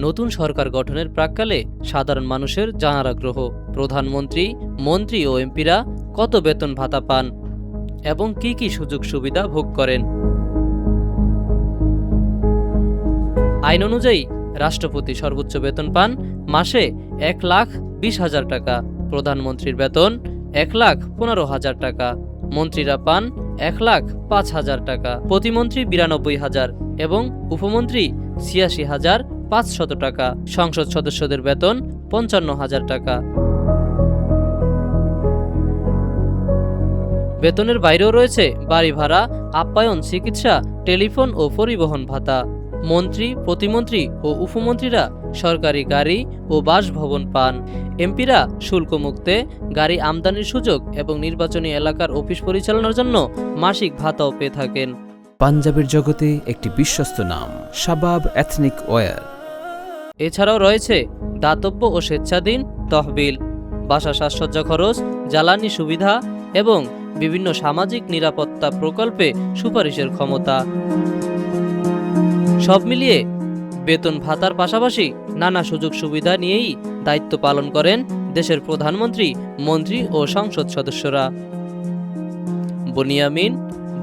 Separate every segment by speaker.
Speaker 1: নতুন সরকার গঠনের প্রাক্কালে সাধারণ মানুষের জানার আগ্রহ, প্রধানমন্ত্রী, মন্ত্রী ও এমপিরা কত বেতন ভাতা পান এবং কি কি সুযোগ সুবিধা ভোগ করেন। আইন অনুযায়ী রাষ্ট্রপতি সর্বোচ্চ বেতন পান মাসে 1,20,000 টাকা, প্রধানমন্ত্রীর বেতন 1,15,000 টাকা, মন্ত্রীরা পান 1,05,000 টাকা, প্রতিমন্ত্রী 92,000 এবং উপমন্ত্রী 86,500 টাকা, সংসদ সদস্যদের বেতন 55,000 টাকা। বেতনের বাইরেও রয়েছে বাড়ি ভাড়া, আপ্যায়ন, চিকিৎসা, টেলিফোন ও পরিবহন ভাতা। মন্ত্রী, প্রতিমন্ত্রী ও উপমন্ত্রীরা সরকারি গাড়ি ও বাসভবন পান। এমপিরা শুল্কমুক্তে গাড়ি আমদানির সুযোগ এবং নির্বাচনী এলাকার অফিস পরিচালনার জন্য মাসিক ভাতাও পেয়ে থাকেন।
Speaker 2: পাঞ্জাবের জগতে একটি বিশ্বস্ত নাম শাবাব এথনিক ওয়্যার।
Speaker 1: এছাড়াও রয়েছে দাতব্য ও স্বেচ্ছাধীন তহবিল, বাসা সাজসজ্জা খরচ, জ্বালানি সুবিধা এবং বিভিন্ন সামাজিক নিরাপত্তা প্রকল্পে সুপারিশের ক্ষমতা। সব মিলিয়ে বেতন ভাতার পাশাপাশি নানা সুযোগ সুবিধা নিয়েই দায়িত্ব পালন করেন দেশের প্রধানমন্ত্রী, মন্ত্রী ও সংসদ সদস্যরা। Boniamin,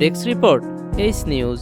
Speaker 1: desk report, H news.